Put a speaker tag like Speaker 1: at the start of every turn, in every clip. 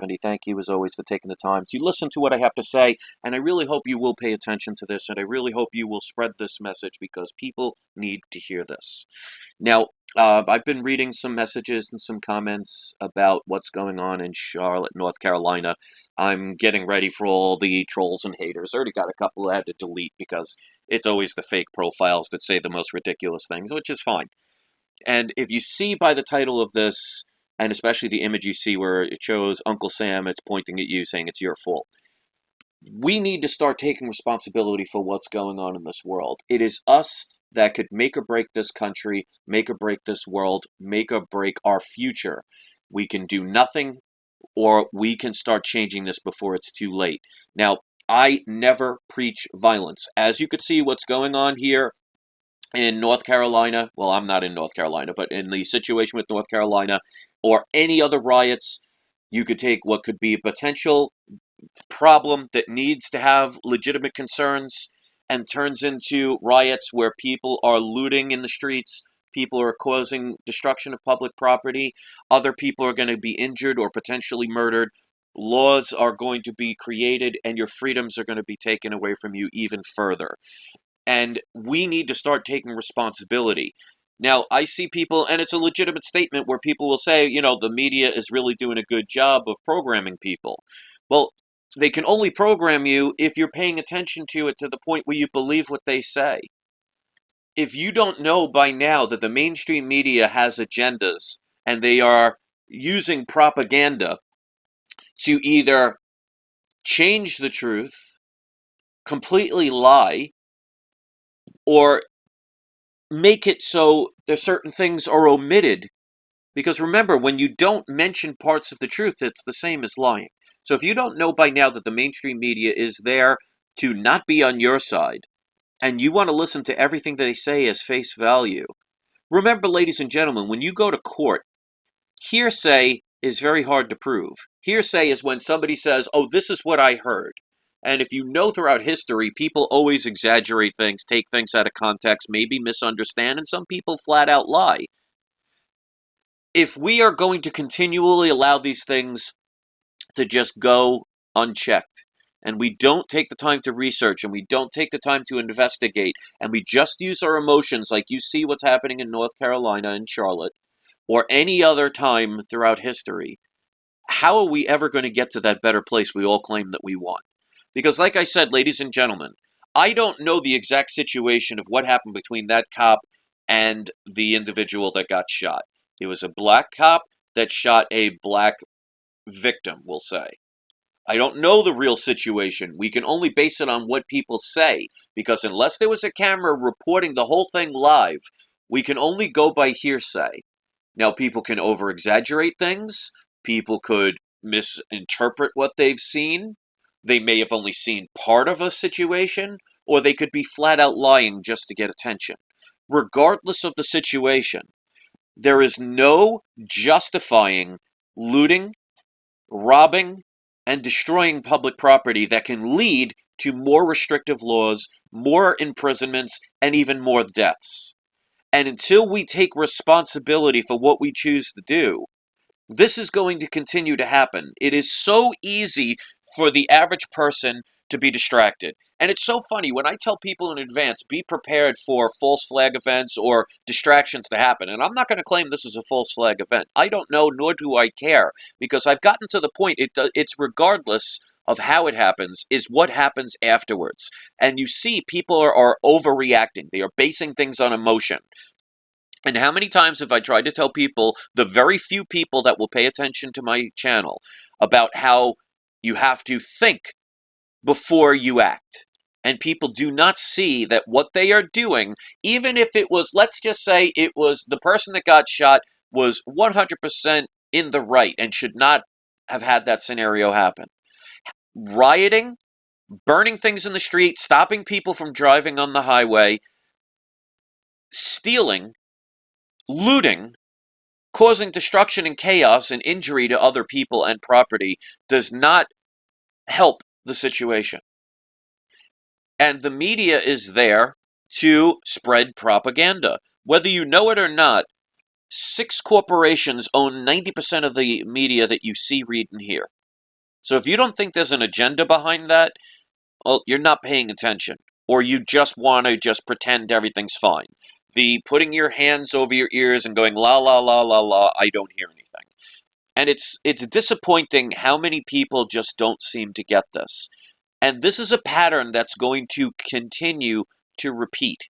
Speaker 1: company. Thank you, as always, for taking the time to listen to what I have to say. And I really hope you will pay attention to this, and I really hope you will spread this message because people need to hear this. Now, I've been reading some messages and some comments about what's going on in Charlotte, North Carolina. I'm getting ready for all the trolls and haters. I already got a couple I had to delete because it's always the fake profiles that say the most ridiculous things, which is fine. And if you see by the title of this, and especially the image you see where it shows Uncle Sam, it's pointing at you saying it's your fault. We need to start taking responsibility for what's going on in this world. It is us that could make or break this country, make or break this world, make or break our future. We can do nothing, or we can start changing this before it's too late. Now, I never preach violence. As you could see, what's going on here in North Carolina, well, I'm not in North Carolina, but in the situation with North Carolina or any other riots, you could take what could be a potential problem that needs to have legitimate concerns and turns into riots where people are looting in the streets, people are causing destruction of public property, other people are going to be injured or potentially murdered. Laws are going to be created and your freedoms are going to be taken away from you even further. And we need to start taking responsibility. Now, I see people, and it's a legitimate statement where people will say, the media is really doing a good job of programming people. Well, they can only program you if you're paying attention to it to the point where you believe what they say. If you don't know by now that the mainstream media has agendas and they are using propaganda to either change the truth, completely lie, or make it so there's certain things are omitted. Because remember, when you don't mention parts of the truth, it's the same as lying. So if you don't know by now that the mainstream media is there to not be on your side, and you want to listen to everything they say as face value, remember, ladies and gentlemen, when you go to court, hearsay is very hard to prove. Hearsay is when somebody says, oh, this is what I heard. And if you know throughout history, people always exaggerate things, take things out of context, maybe misunderstand, and some people flat out lie. If we are going to continually allow these things to just go unchecked, and we don't take the time to research, and we don't take the time to investigate, and we just use our emotions like you see what's happening in North Carolina and Charlotte, or any other time throughout history, how are we ever going to get to that better place we all claim that we want? Because like I said, ladies and gentlemen, I don't know the exact situation of what happened between that cop and the individual that got shot. It was a black cop that shot a black victim, we'll say. I don't know the real situation. We can only base it on what people say, because unless there was a camera reporting the whole thing live, we can only go by hearsay. Now, people can over-exaggerate things. People could misinterpret what they've seen. They may have only seen part of a situation, or they could be flat-out lying just to get attention. Regardless of the situation, there is no justifying looting, robbing, and destroying public property that can lead to more restrictive laws, more imprisonments, and even more deaths. And until we take responsibility for what we choose to do, this is going to continue to happen. It is so easy for the average person to be distracted. And it's so funny, when I tell people in advance, be prepared for false flag events or distractions to happen. And I'm not going to claim this is a false flag event. I don't know, nor do I care, because I've gotten to the point, it's regardless of how it happens, is what happens afterwards. And you see, people are overreacting. They are basing things on emotion. And how many times have I tried to tell people, the very few people that will pay attention to my channel, about how you have to think before you act. And people do not see that what they are doing, even if it was, let's just say it was the person that got shot was 100% in the right and should not have had that scenario happen. Rioting, burning things in the street, stopping people from driving on the highway, stealing, looting, causing destruction and chaos and injury to other people and property does not help the situation. And the media is there to spread propaganda. Whether you know it or not, 6 corporations own 90% of the media that you see, read, and hear. So if you don't think there's an agenda behind that, well, you're not paying attention, or you just want to just pretend everything's fine. The putting your hands over your ears and going la la la la la, I don't hear anything. And it's disappointing how many people just don't seem to get this. And this is a pattern that's going to continue to repeat.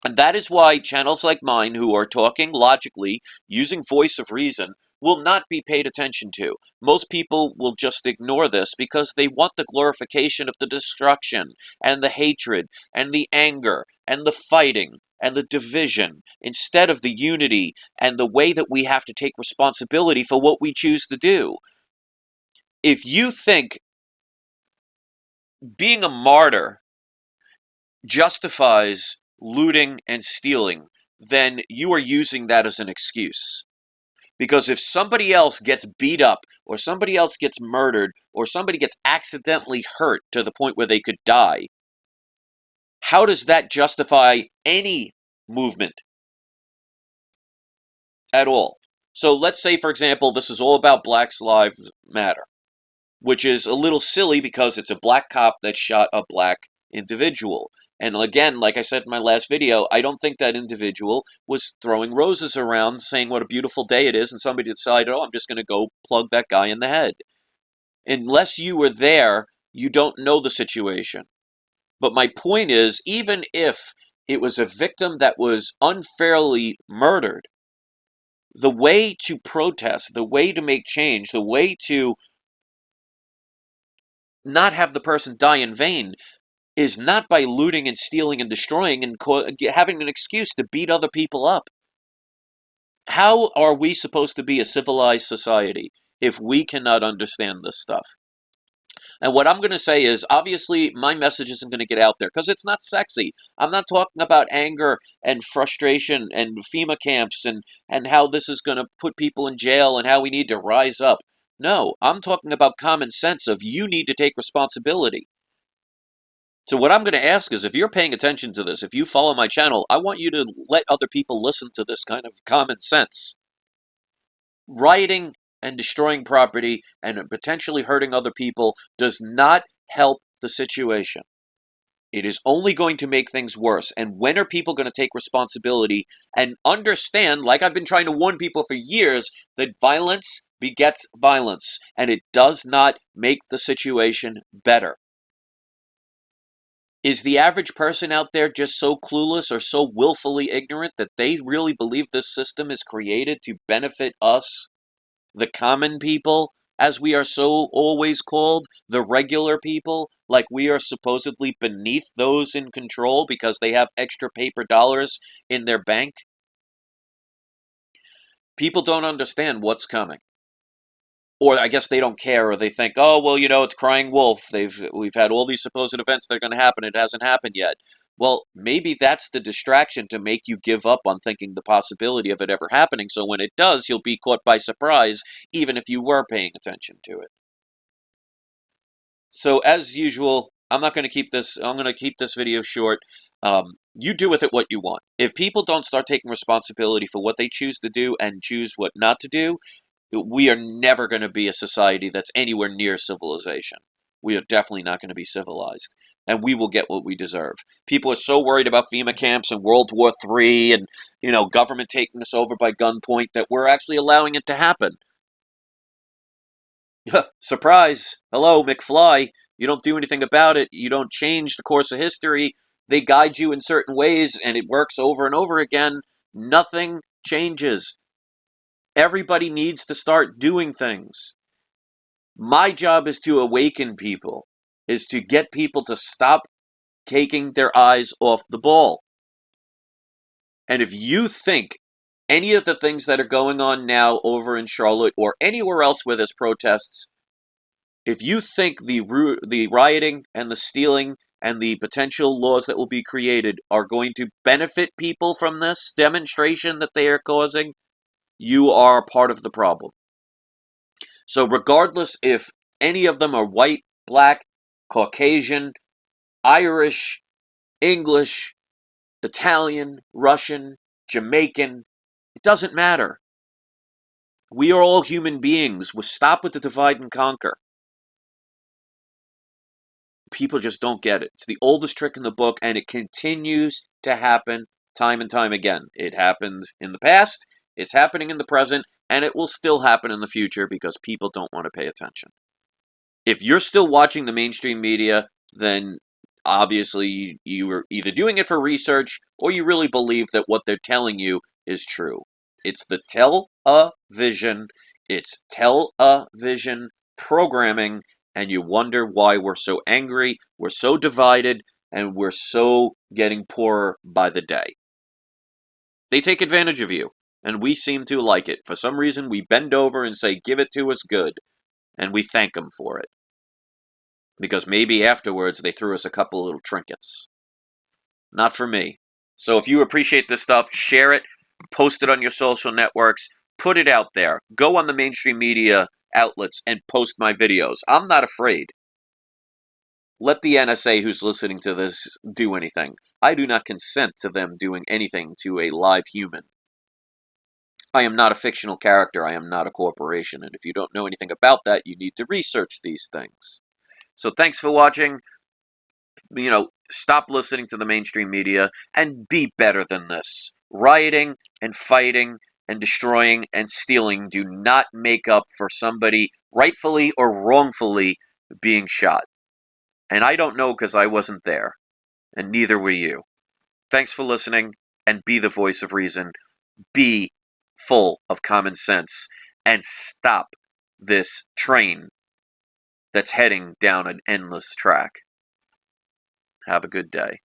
Speaker 1: And that is why channels like mine, who are talking logically, using voice of reason, will not be paid attention to. Most people will just ignore this because they want the glorification of the destruction and the hatred and the anger and the fighting and the division instead of the unity and the way that we have to take responsibility for what we choose to do. If you think being a martyr justifies looting and stealing, then you are using that as an excuse. Because if somebody else gets beat up, or somebody else gets murdered, or somebody gets accidentally hurt to the point where they could die, how does that justify any movement at all? So let's say, for example, this is all about Black Lives Matter, which is a little silly because it's a black cop that shot a black individual. And again, like I said in my last video, I don't think that individual was throwing roses around saying what a beautiful day it is, and somebody decided, oh, I'm just going to go plug that guy in the head. Unless you were there, you don't know the situation. But my point is, even if it was a victim that was unfairly murdered, the way to protest, the way to make change, the way to not have the person die in vain is not by looting and stealing and destroying and having an excuse to beat other people up. How are we supposed to be a civilized society if we cannot understand this stuff? And what I'm going to say is, obviously, my message isn't going to get out there because it's not sexy. I'm not talking about anger and frustration and FEMA camps and how this is going to put people in jail and how we need to rise up. No, I'm talking about common sense of you need to take responsibility. So what I'm going to ask is, if you're paying attention to this, if you follow my channel, I want you to let other people listen to this kind of common sense. Rioting and destroying property and potentially hurting other people does not help the situation. It is only going to make things worse. And when are people going to take responsibility and understand, like I've been trying to warn people for years, that violence begets violence, and it does not make the situation better? Is the average person out there just so clueless or so willfully ignorant that they really believe this system is created to benefit us, the common people, as we are so always called, the regular people, like we are supposedly beneath those in control because they have extra paper dollars in their bank? People don't understand what's coming. Or I guess they don't care, or they think, oh, well, it's crying wolf. We've had all these supposed events that are going to happen. It hasn't happened yet. Well, maybe that's the distraction to make you give up on thinking the possibility of it ever happening. So when it does, you'll be caught by surprise, even if you were paying attention to it. So as usual, I'm going to keep this video short. You do with it what you want. If people don't start taking responsibility for what they choose to do and choose what not to do, we are never going to be a society that's anywhere near civilization. We are definitely not going to be civilized, and we will get what we deserve. People are so worried about FEMA camps and World War III and, government taking us over by gunpoint that we're actually allowing it to happen. Surprise! Hello, McFly. You don't do anything about it. You don't change the course of history. They guide you in certain ways, and it works over and over again. Nothing changes. Everybody needs to start doing things. My job is to awaken people, is to get people to stop taking their eyes off the ball. And if you think any of the things that are going on now over in Charlotte or anywhere else where there's protests, if you think the rioting and the stealing and the potential laws that will be created are going to benefit people from this demonstration that they are causing, you are part of the problem. So regardless if any of them are white, black, Caucasian, Irish, English, Italian, Russian, Jamaican, it doesn't matter. We are all human beings. We'll stop with the divide and conquer. people just don't get it. It's the oldest trick in the book, and it continues to happen time and time again. It happened in the past, it's happening in the present, and it will still happen in the future because people don't want to pay attention. If you're still watching the mainstream media, then obviously you are either doing it for research or you really believe that what they're telling you is true. It's the television. It's television programming, and you wonder why we're so angry, we're so divided, and we're so getting poorer by the day. They take advantage of you, and we seem to like it. For some reason, we bend over and say, "Give it to us good," and we thank them for it. Because maybe afterwards they threw us a couple little trinkets. Not for me. So if you appreciate this stuff, share it, post it on your social networks, put it out there. Go on the mainstream media outlets and post my videos. I'm not afraid. Let the NSA who's listening to this do anything. I do not consent to them doing anything to a live human. I am not a fictional character. I am not a corporation. And if you don't know anything about that, you need to research these things. So thanks for watching. Stop listening to the mainstream media and be better than this. Rioting and fighting and destroying and stealing do not make up for somebody rightfully or wrongfully being shot. And I don't know because I wasn't there, and neither were you. Thanks for listening, and be the voice of reason. Be full of common sense, and stop this train that's heading down an endless track. Have a good day.